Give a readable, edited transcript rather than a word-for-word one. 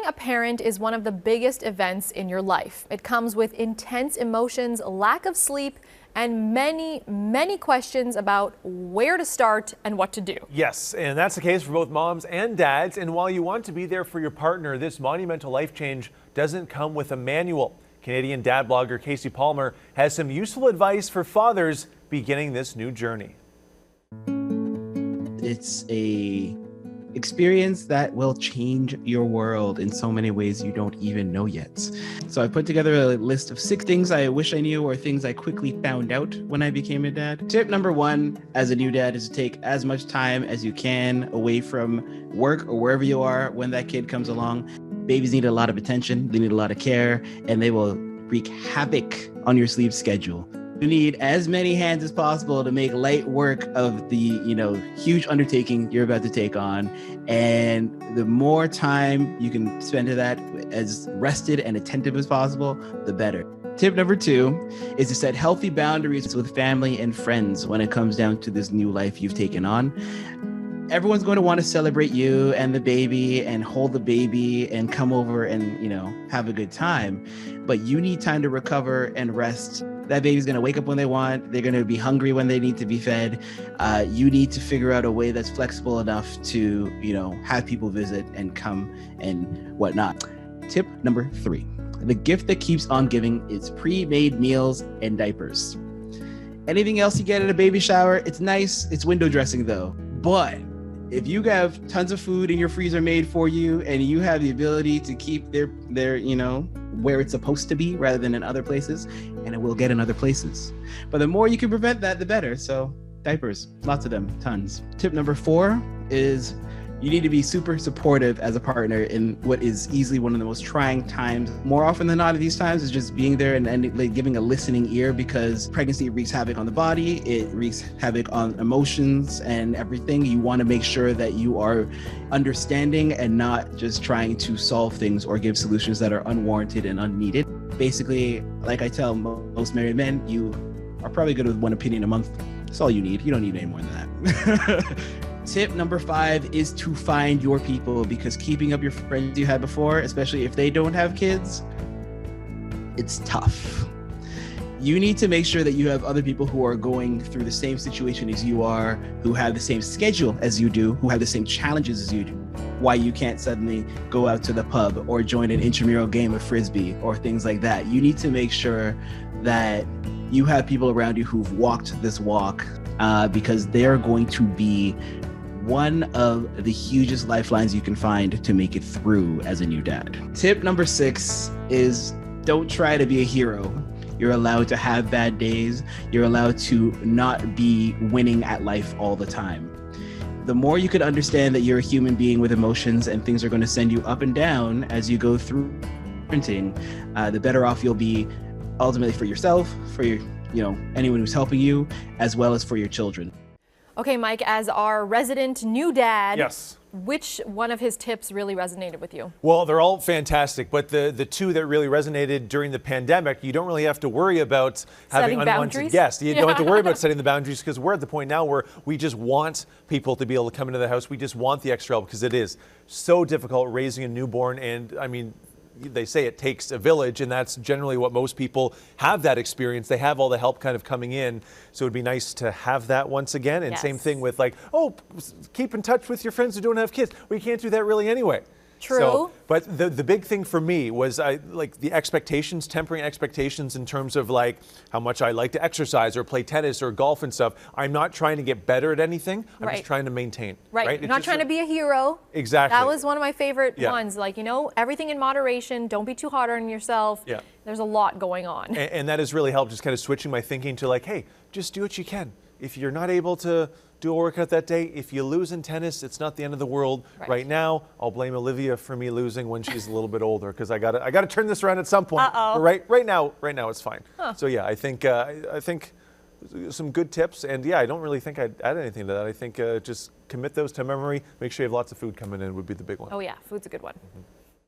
Becoming a parent is one of the biggest events in your life. It comes with intense emotions, lack of sleep, and many questions about where to start and what to do. Yes, and that's the case for both moms and dads. And while you want to be there for your partner, this monumental life change doesn't come with a manual. Canadian dad blogger Casey Palmer has some useful advice for fathers beginning this new journey. It's a experience that will change your world in so many ways you don't even know yet. So I put together a list of 6 things I wish I knew or things I quickly found out when I became a dad. Tip number 1 as a new dad is to take as much time as you can away from work or wherever you are when that kid comes along. Babies need a lot of attention, they need a lot of care, and they will wreak havoc on your sleep schedule. You need as many hands as possible to make light work of the, huge undertaking you're about to take on. And the more time you can spend to that as rested and attentive as possible, the better. Tip number 2 is to set healthy boundaries with family and friends when it comes down to this new life you've taken on. Everyone's going to want to celebrate you and the baby and hold the baby and come over and, have a good time. But you need time to recover and rest. That baby's going to wake up when they want. They're going to be hungry when they need to be fed. You need to figure out a way that's flexible enough to, have people visit and come and whatnot. Tip number 3. The gift that keeps on giving is pre-made meals and diapers. Anything else you get at a baby shower, it's nice. It's window dressing though. But if you have tons of food in your freezer made for you and you have the ability to keep their where it's supposed to be rather than in other places, and it will get in other places. But the more you can prevent that, the better. So diapers, lots of them, tons. Tip number 4 is you need to be super supportive as a partner in what is easily one of the most trying times. More often than not at these times is just being there and giving a listening ear, because pregnancy wreaks havoc on the body. It wreaks havoc on emotions and everything. You want to make sure that you are understanding and not just trying to solve things or give solutions that are unwarranted and unneeded. Basically, like I tell most married men, you are probably good with one opinion a month. That's all you need. You don't need any more than that. Tip number 5 is to find your people, because keeping up your friends you had before, especially if they don't have kids, it's tough. You need to make sure that you have other people who are going through the same situation as you are, who have the same schedule as you do, who have the same challenges as you do. Why you can't suddenly go out to the pub or join an intramural game of Frisbee or things like that. You need to make sure that you have people around you who've walked this walk, because they're going to be one of the hugest lifelines you can find to make it through as a new dad. Tip number 6 is don't try to be a hero. You're allowed to have bad days. You're allowed to not be winning at life all the time. The more you can understand that you're a human being with emotions and things are going to send you up and down as you go through parenting, the better off you'll be ultimately for yourself, for your, anyone who's helping you, as well as for your children. Okay, Mike, as our resident new dad, Yes. Which one of his tips really resonated with you? Well, they're all fantastic, but the 2 that really resonated during the pandemic, you don't really have to worry about having unwanted guests. You don't have to worry about setting the boundaries, because we're at the point now where we just want people to be able to come into the house. We just want the extra help, because it is so difficult raising a newborn. And I mean, they say it takes a village, and that's generally what most people have that experience. They have all the help kind of coming in. So it'd be nice to have that once again. And Same thing with keep in touch with your friends who don't have kids. We can't do that really anyway. True. So, but the big thing for me was the expectations, tempering expectations in terms of how much I like to exercise or play tennis or golf and stuff. I'm not trying to get better at anything. I'm just trying to maintain. Right. You're not trying to be a hero. Exactly. That was one of my favorite ones. Everything in moderation. Don't be too hard on yourself. Yeah. There's a lot going on. And that has really helped, just kind of switching my thinking to hey, just do what you can. If you're not able to do a workout that day, if you lose in tennis, it's not the end of the world. Right now, I'll blame Olivia for me losing when she's a little bit older, because I gotta turn this around at some point. Uh-oh. But right now it's fine. Huh. So yeah, I think some good tips, and I don't really think I'd add anything to that. I think just commit those to memory. Make sure you have lots of food coming in would be the big one. Oh yeah, food's a good one. Mm-hmm.